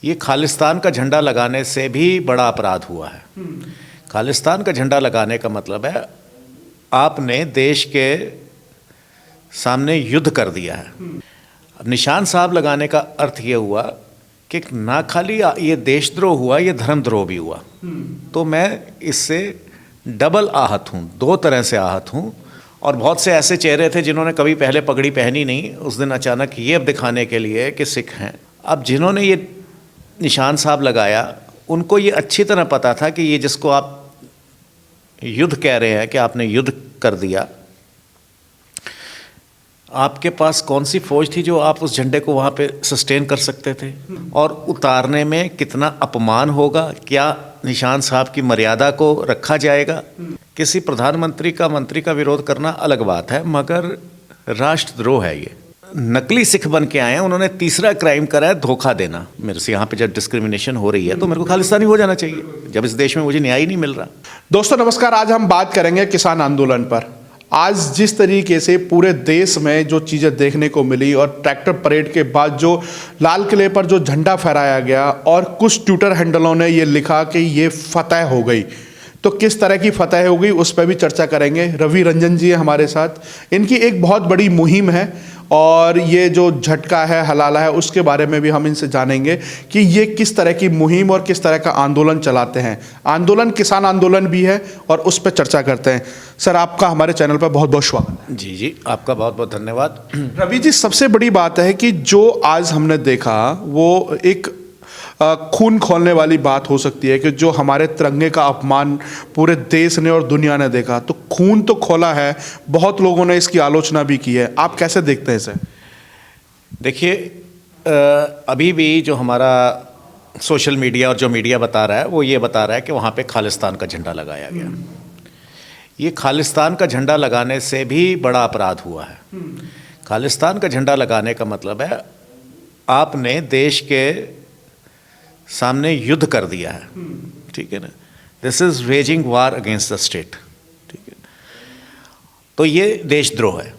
ये खालिस्तान का झंडा लगाने से भी बड़ा अपराध हुआ है। खालिस्तान का झंडा लगाने का मतलब है आपने देश के सामने युद्ध कर दिया है। अब निशान साहब लगाने का अर्थ ये हुआ कि ना खाली ये देशद्रोह हुआ, ये धर्मद्रोह भी हुआ। तो मैं इससे डबल आहत हूँ, दो तरह से आहत हूँ। और बहुत से ऐसे चेहरे थे जिन्होंने कभी पहले पगड़ी पहनी नहीं, उस दिन अचानक ये अब दिखाने के लिए कि सिख हैं। अब जिन्होंने ये निशान साहब लगाया उनको ये अच्छी तरह पता था कि ये जिसको आप युद्ध कह रहे हैं कि आपने युद्ध कर दिया, आपके पास कौन सी फौज थी जो आप उस झंडे को वहाँ पे सस्टेन कर सकते थे, और उतारने में कितना अपमान होगा, क्या निशान साहब की मर्यादा को रखा जाएगा। किसी प्रधानमंत्री का मंत्री का विरोध करना अलग बात है, मगर राष्ट्रद्रोह है ये। नकली सिख बन के आए हैं, उन्होंने तीसरा क्राइम करा है धोखा देना। मेरे से यहाँ पे जब डिस्क्रिमिनेशन हो रही है तो मेरे को खालिस्तानी हो जाना चाहिए, जब इस देश में मुझे न्याय ही नहीं मिल रहा। दोस्तों नमस्कार, आज हम बात करेंगे किसान आंदोलन पर। आज जिस तरीके से पूरे देश में जो चीज़ें देखने को मिली और ट्रैक्टर परेड के बाद जो लाल किले पर जो झंडा फहराया गया और कुछ ट्विटर हैंडलों ने ये लिखा कि ये फतह हो गई, तो किस तरह की फतह हो गई उस पर भी चर्चा करेंगे। रवि रंजन जी हैं हमारे साथ, इनकी एक बहुत बड़ी मुहिम है और ये जो झटका है हलाला है उसके बारे में भी हम इनसे जानेंगे कि ये किस तरह की मुहिम और किस तरह का आंदोलन चलाते हैं। आंदोलन किसान आंदोलन भी है और उस पर चर्चा करते हैं। सर, आपका हमारे चैनल पर बहुत बहुत स्वागत है। जी जी, आपका बहुत बहुत धन्यवाद। रवि जी, सबसे बड़ी बात है कि जो आज हमने देखा वो एक खून खोलने वाली बात हो सकती है कि जो हमारे तिरंगे का अपमान पूरे देश ने और दुनिया ने देखा, तो खून तो खोला है, बहुत लोगों ने इसकी आलोचना भी की है। आप कैसे देखते हैं इसे? देखिए, अभी भी जो हमारा सोशल मीडिया और जो मीडिया बता रहा है वो ये बता रहा है कि वहाँ पे खालिस्तान का झंडा लगाया गया। ये खालिस्तान का झंडा लगाने से भी बड़ा अपराध हुआ है। खालिस्तान का झंडा लगाने का मतलब है आपने देश के सामने युद्ध कर दिया है, ठीक है ना। This is waging war against the state, ठीक है। तो ये देशद्रोह है।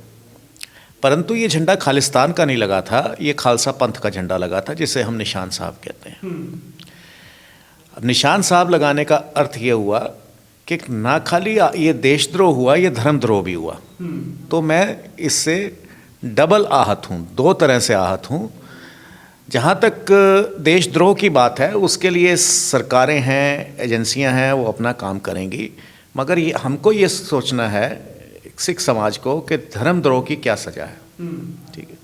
परंतु ये झंडा खालिस्तान का नहीं लगा था, ये खालसा पंथ का झंडा लगा था, जिसे हम निशान साहब कहते हैं। अब निशान साहब लगाने का अर्थ ये हुआ कि ना खाली ये देशद्रोह हुआ, ये धर्मद्रोह भी हुआ। तो मैं इससे डबल आहत हूँ, दो तरह से आहत हूँ। जहाँ तक देशद्रोह की बात है उसके लिए सरकारें हैं, एजेंसियां हैं, वो अपना काम करेंगी, मगर ये हमको ये सोचना है सिख समाज को कि धर्मद्रोह की क्या सज़ा है, ठीक है।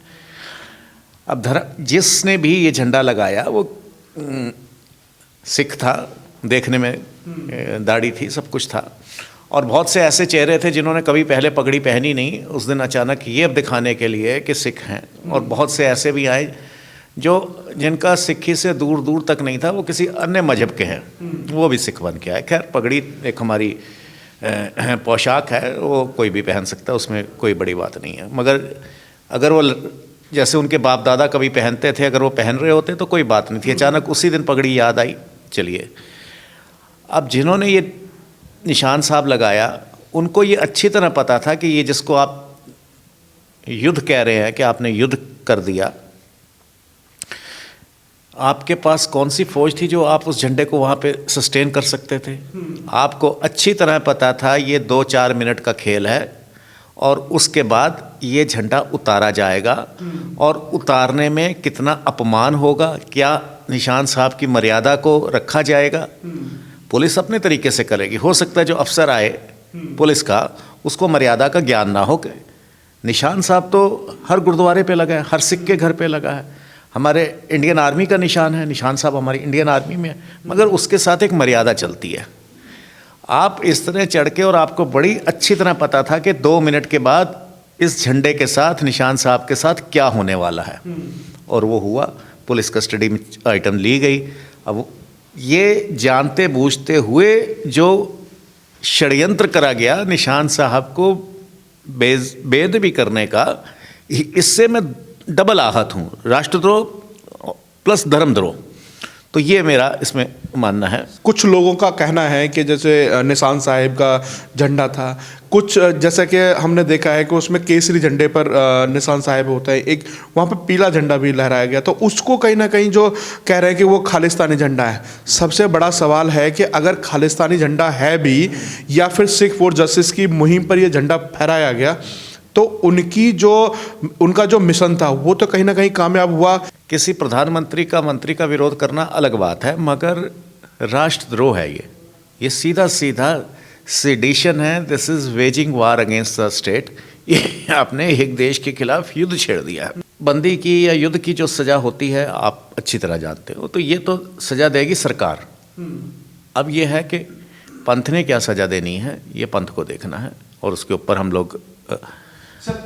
अब जिसने भी ये झंडा लगाया वो सिख था, देखने में दाढ़ी थी, सब कुछ था। और बहुत से ऐसे चेहरे थे जिन्होंने कभी पहले पगड़ी पहनी नहीं, उस दिन अचानक ये अब दिखाने के लिए कि सिख हैं। और बहुत से ऐसे भी आए जो जिनका सिक्खी से दूर दूर तक नहीं था, वो किसी अन्य मजहब के हैं, वो भी सिख बन के आए। खैर, पगड़ी एक हमारी पोशाक है, वो कोई भी पहन सकता है, उसमें कोई बड़ी बात नहीं है। मगर अगर वो जैसे उनके बाप दादा कभी पहनते थे, अगर वो पहन रहे होते तो कोई बात नहीं थी। अचानक उसी दिन पगड़ी याद आई। चलिए, अब जिन्होंने ये निशान साहब लगाया उनको ये अच्छी तरह पता था कि ये जिसको आप युद्ध कह रहे हैं कि आपने युद्ध कर दिया, आपके पास कौन सी फौज थी जो आप उस झंडे को वहाँ पे सस्टेन कर सकते थे। आपको अच्छी तरह पता था ये 2-4 मिनट का खेल है और उसके बाद ये झंडा उतारा जाएगा, और उतारने में कितना अपमान होगा, क्या निशान साहब की मर्यादा को रखा जाएगा। पुलिस अपने तरीके से करेगी, हो सकता है जो अफसर आए पुलिस का उसको मर्यादा का ज्ञान ना हो। निशान साहब तो हर गुरुद्वारे पे लगा है, हर सिख के घर पे लगा है। हमारे इंडियन आर्मी का निशान है, निशान साहब हमारी इंडियन आर्मी में है, मगर उसके साथ एक मर्यादा चलती है। आप इस तरह चढ़ के, और आपको बड़ी अच्छी तरह पता था कि 2 मिनट के बाद इस झंडे के साथ, निशान साहब के साथ क्या होने वाला है, और वो हुआ। पुलिस कस्टडी में आइटम ली गई। अब ये जानते बूझते हुए जो षड्यंत्र करा गया निशान साहब को बेद भी करने का, इससे मैं डबल आहत हूँ, राष्ट्रद्रोह प्लस धर्मद्रोह। तो ये मेरा इसमें मानना है। कुछ लोगों का कहना है कि जैसे निशान साहिब का झंडा था, कुछ जैसे कि हमने देखा है कि उसमें केसरी झंडे पर निशान साहिब होता है, एक वहाँ पर पीला झंडा भी लहराया गया, तो उसको कहीं ना कहीं जो कह रहे हैं कि वो खालिस्तानी झंडा है। सबसे बड़ा सवाल है कि अगर खालिस्तानी झंडा है भी या फिर सिख फॉर जस्टिस की मुहिम पर ये झंडा फहराया गया, तो उनका जो मिशन था वो तो कहीं ना कहीं कामयाब हुआ। किसी प्रधानमंत्री का मंत्री का विरोध करना अलग बात है, मगर राष्ट्रद्रोह है ये सीधा सीधा सेडिशन है। This is waging war against the state. ये आपने एक देश के खिलाफ युद्ध छेड़ दिया है। बंदी की या युद्ध की जो सज़ा होती है आप अच्छी तरह जानते हो, तो ये तो सज़ा देगी सरकार। अब ये है कि पंथ ने क्या सज़ा देनी है, ये पंथ को देखना है और उसके ऊपर हम लोग।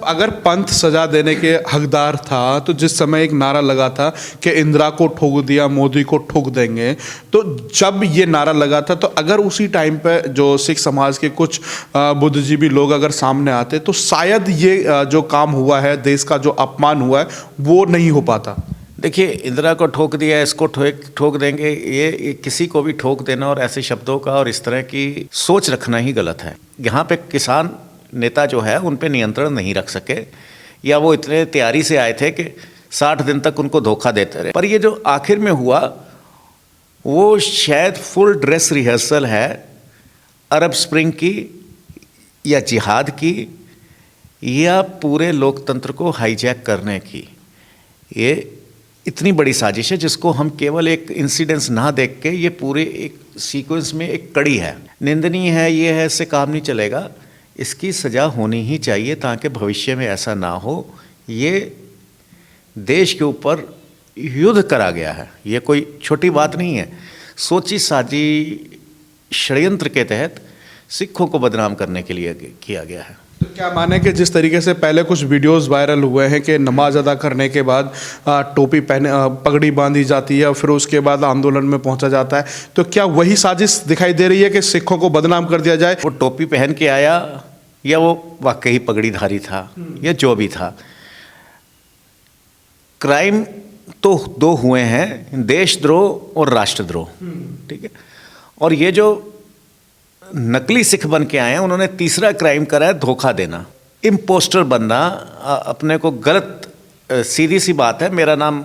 अगर पंथ सजा देने के हकदार था तो जिस समय एक नारा लगा था कि इंदिरा को ठोक दिया मोदी को ठोक देंगे, तो जब ये नारा लगा था तो अगर उसी टाइम पे जो सिख समाज के कुछ बुद्धिजीवी लोग अगर सामने आते तो शायद ये जो काम हुआ है, देश का जो अपमान हुआ है, वो नहीं हो पाता। देखिए, इंदिरा को ठोक दिया, इसको ठोक देंगे, ये किसी को भी ठोक देना और ऐसे शब्दों का और इस तरह की सोच रखना ही गलत है। यहाँ पे किसान नेता जो है उन पे नियंत्रण नहीं रख सके, या वो इतने तैयारी से आए थे कि 60 दिन तक उनको धोखा देते रहे। पर ये जो आखिर में हुआ वो शायद फुल ड्रेस रिहर्सल है अरब स्प्रिंग की या जिहाद की या पूरे लोकतंत्र को हाईजैक करने की। ये इतनी बड़ी साजिश है जिसको हम केवल एक इंसिडेंस ना देख के, ये पूरे एक सीक्वेंस में एक कड़ी है, निंदनीय है, ये है, इससे काम नहीं चलेगा। इसकी सज़ा होनी ही चाहिए ताकि भविष्य में ऐसा ना हो। ये देश के ऊपर युद्ध करा गया है, ये कोई छोटी बात नहीं है। सोची साजी षड्यंत्र के तहत सिखों को बदनाम करने के लिए किया गया है। तो क्या माने कि जिस तरीके से पहले कुछ वीडियोस वायरल हुए हैं कि नमाज अदा करने के बाद टोपी पहने, पगड़ी बांधी जाती है और फिर उसके बाद आंदोलन में पहुंचा जाता है, तो क्या वही साजिश दिखाई दे रही है कि सिखों को बदनाम कर दिया जाए? वो टोपी पहन के आया या वो वाकई पगड़ीधारी था या जो भी था, क्राइम तो दो हुए हैं, देशद्रोह और राष्ट्रद्रोह। ठीक है, और ये जो नकली सिख बन के आए हैं उन्होंने तीसरा क्राइम करा है, धोखा देना, इम्पोस्टर बनना, अपने को गलत। सीधी सी बात है, मेरा नाम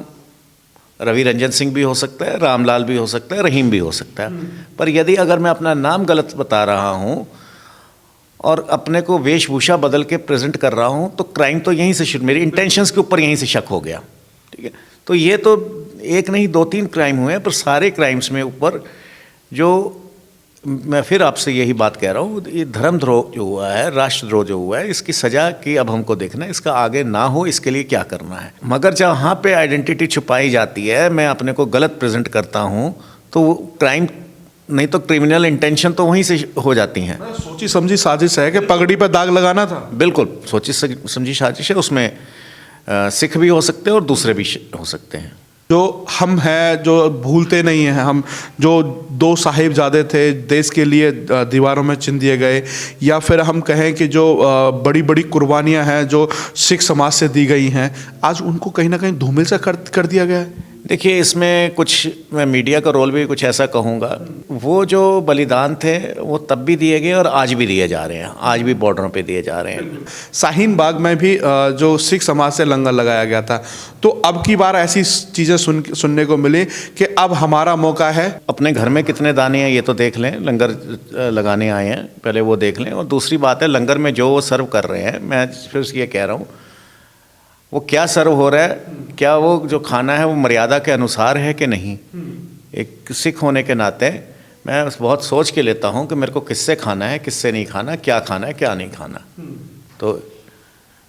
रवि रंजन सिंह भी हो सकता है, रामलाल भी हो सकता है, रहीम भी हो सकता है, पर यदि अगर मैं अपना नाम गलत बता रहा हूँ और अपने को वेशभूषा बदल के प्रेजेंट कर रहा हूँ तो क्राइम तो यहीं से शुरू, मेरी इंटेंशंस के ऊपर यहीं से शक हो गया। ठीक है, तो ये तो एक नहीं 2-3 क्राइम हुए हैं, पर सारे क्राइम्स में ऊपर जो मैं फिर आपसे यही बात कह रहा हूँ, ये धर्मद्रोह जो हुआ है, राष्ट्रद्रोह जो हुआ है, इसकी सज़ा की अब हमको देखना है, इसका आगे ना हो इसके लिए क्या करना है। मगर जहाँ पे आइडेंटिटी छुपाई जाती है, मैं अपने को गलत प्रेजेंट करता हूँ, तो वो क्राइम नहीं तो क्रिमिनल इंटेंशन तो वहीं से हो जाती हैं। सोची समझी साजिश है कि पगड़ी पर दाग लगाना था। बिल्कुल सोची समझी साजिश है, उसमें सिख भी हो सकते हैं और दूसरे भी हो सकते हैं। जो हम हैं, जो भूलते नहीं हैं, हम जो 2 साहिबजादे थे देश के लिए दीवारों में चिन दिए गए, या फिर हम कहें कि जो बड़ी बड़ी कुर्बानियां हैं जो सिख समाज से दी गई हैं, आज उनको कहीं ना कहीं धूमिल से कर दिया गया है। देखिए, इसमें कुछ मैं मीडिया का रोल भी कुछ ऐसा कहूँगा, वो जो बलिदान थे वो तब भी दिए गए और आज भी दिए जा रहे हैं, आज भी बॉर्डरों पे दिए जा रहे हैं। शाहीन बाग में भी जो सिख समाज से लंगर लगाया गया था, तो अब की बार ऐसी चीज़ें सुनने को मिली कि अब हमारा मौका है। अपने घर में कितने दाने हैं ये तो देख लें, लंगर लगाने आए हैं पहले वो देख लें, और दूसरी बात है लंगर में जो वो सर्व कर रहे हैं, मैं फिर ये कह रहा हूँ वो क्या सर्व हो रहा है, क्या वो जो खाना है वो मर्यादा के अनुसार है कि नहीं। एक सिख होने के नाते मैं बहुत सोच के लेता हूँ कि मेरे को किससे खाना है, किससे नहीं खाना, क्या खाना है, क्या नहीं खाना। तो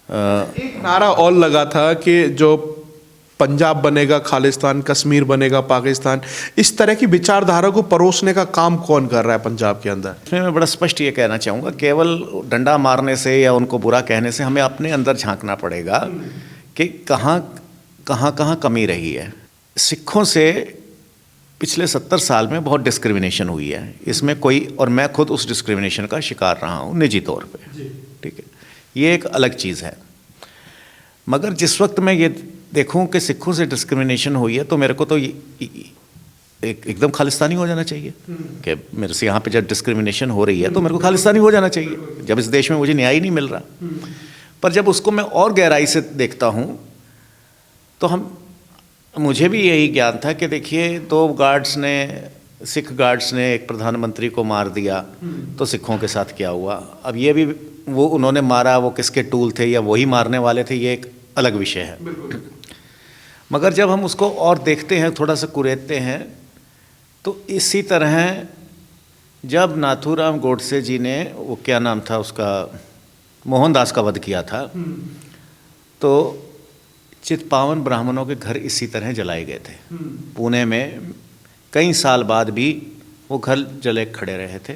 एक नारा और लगा था कि जो पंजाब बनेगा खालिस्तान, कश्मीर बनेगा पाकिस्तान, इस तरह की विचारधारा को परोसने का काम कौन कर रहा है पंजाब के अंदर? इसमें मैं बड़ा स्पष्ट ये कहना चाहूँगा, केवल डंडा मारने से या उनको बुरा कहने से हमें अपने अंदर झांकना पड़ेगा कि कहाँ कमी रही है। सिखों से पिछले 70 साल में बहुत डिस्क्रिमिनेशन हुई है, इसमें कोई, और मैं खुद उस डिस्क्रिमिनेशन का शिकार रहा हूँ निजी तौर पे। ठीक है, ये एक अलग चीज़ है। मगर जिस वक्त मैं ये देखूं कि सिखों से डिस्क्रिमिनेशन हुई है तो मेरे को तो एकदम खालिस्तानी हो जाना चाहिए कि मेरे से यहाँ पे जब डिस्क्रिमिनेशन हो रही है तो मेरे को खालिस्तानी हो जाना चाहिए, जब इस देश में मुझे न्याय ही नहीं मिल रहा। पर जब उसको मैं और गहराई से देखता हूँ तो मुझे भी यही ज्ञान था कि देखिए, सिख गार्ड्स ने एक प्रधानमंत्री को मार दिया तो सिखों के साथ क्या हुआ। अब ये भी वो उन्होंने मारा, वो किसके टूल थे या वही मारने वाले थे, ये एक अलग विषय है। मगर जब हम उसको और देखते हैं, थोड़ा सा कुरेदते हैं, तो इसी तरह जब नाथूराम गोडसे जी ने, वो क्या नाम था उसका, मोहनदास का वध किया था, तो चितपावन ब्राह्मणों के घर इसी तरह जलाए गए थे। पुणे में कई साल बाद भी वो घर जले खड़े रहे थे।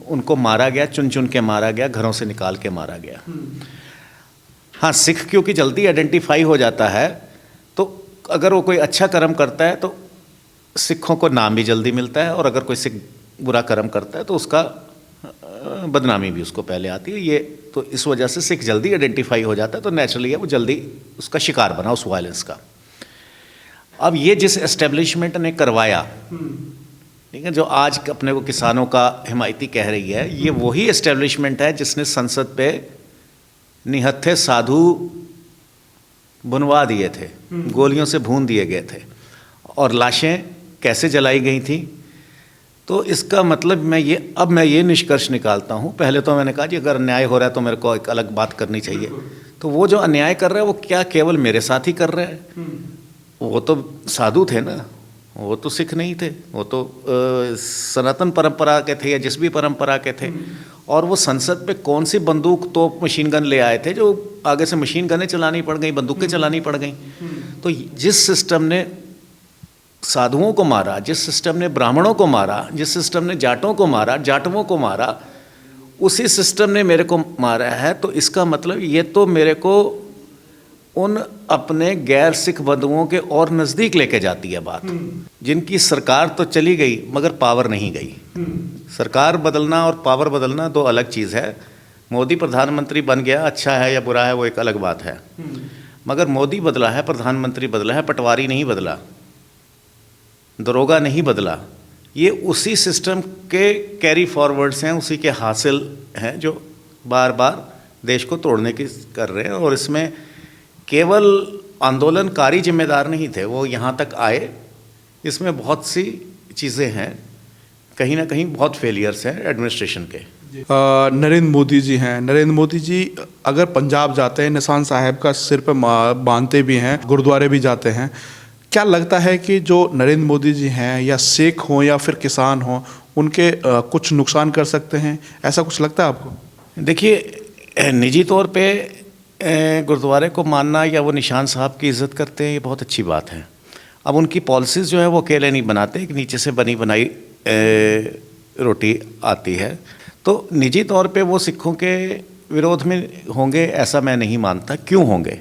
उनको मारा गया, चुन चुन के मारा गया, घरों से निकाल के मारा गया। हाँ, सिख क्योंकि जल्दी आइडेंटिफाई हो जाता है, तो अगर वो कोई अच्छा कर्म करता है तो सिखों को नाम भी जल्दी मिलता है, और अगर कोई सिख बुरा कर्म करता है तो उसका बदनामी भी उसको पहले आती है। ये तो इस वजह से सिख जल्दी आइडेंटिफाई हो जाता है, तो नेचुरली वो जल्दी उसका शिकार बना उस वायलेंस का। अब ये जिस एस्टेब्लिशमेंट ने करवाया, ठीक है, जो आज अपने को किसानों का हिमायती कह रही है, ये वही एस्टेब्लिशमेंट है जिसने संसद पे निहत्थे साधु बुनवा दिए थे, गोलियों से भून दिए गए थे, और लाशें कैसे जलाई गई थी। तो इसका मतलब मैं ये निष्कर्ष निकालता हूँ। पहले तो मैंने कहा कि अगर अन्याय हो रहा है तो मेरे को एक अलग बात करनी चाहिए। तो वो जो अन्याय कर रहा है वो क्या केवल मेरे साथ ही कर रहा है? वो तो साधु थे ना, वो तो सिख नहीं थे, वो तो सनातन परंपरा के थे या जिस भी परंपरा के थे। और वो संसद पे कौन सी बंदूक, तोप, मशीन गन ले आए थे जो आगे से मशीन गनें चलानी पड़ गई, बंदूकें चलानी पड़ गई। तो जिस सिस्टम ने साधुओं को मारा, जिस सिस्टम ने ब्राह्मणों को मारा, जिस सिस्टम ने जाटों को मारा, जाटवों को मारा, उसी सिस्टम ने मेरे को मारा है। तो इसका मतलब ये तो मेरे को उन अपने गैर सिख बंधुओं के और नज़दीक लेके जाती है बात, जिनकी सरकार तो चली गई मगर पावर नहीं गई। सरकार बदलना और पावर बदलना दो अलग चीज़ है। मोदी प्रधानमंत्री बन गया, अच्छा है या बुरा है वो एक अलग बात है, मगर मोदी बदला है, प्रधानमंत्री बदला है, पटवारी नहीं बदला, दरोगा नहीं बदला। ये उसी सिस्टम के कैरी फॉरवर्ड्स हैं, उसी के हासिल हैं जो बार बार देश को तोड़ने की कर रहे हैं। और इसमें केवल आंदोलनकारी जिम्मेदार नहीं थे, वो यहाँ तक आए। इसमें बहुत सी चीज़ें हैं, कहीं ना कहीं बहुत फेलियर्स हैं एडमिनिस्ट्रेशन के। नरेंद्र मोदी जी हैं, नरेंद्र मोदी जी अगर पंजाब जाते हैं, निशान साहब का सिर पर बांधते भी हैं, गुरुद्वारे भी जाते हैं। क्या लगता है कि जो नरेंद्र मोदी जी हैं, या सिख हों या फिर किसान हों, उनके कुछ नुकसान कर सकते हैं, ऐसा कुछ लगता है आपको? देखिए, निजी तौर पे गुरुद्वारे को मानना या वो निशान साहब की इज़्ज़त करते हैं, ये बहुत अच्छी बात है। अब उनकी पॉलिसीज़ जो है वो अकेले नहीं बनाते, एक नीचे से बनी बनाई रोटी आती है। तो निजी तौर पे वो सिखों के विरोध में होंगे ऐसा मैं नहीं मानता। क्यों होंगे?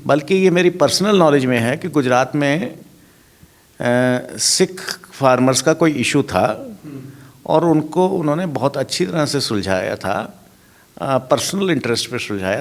बल्कि ये मेरी पर्सनल नॉलेज में है कि गुजरात में सिख फार्मर्स का कोई इशू था और उन्होंने बहुत अच्छी तरह से सुलझाया था, पर्सनल इंटरेस्ट पे सुलझाया।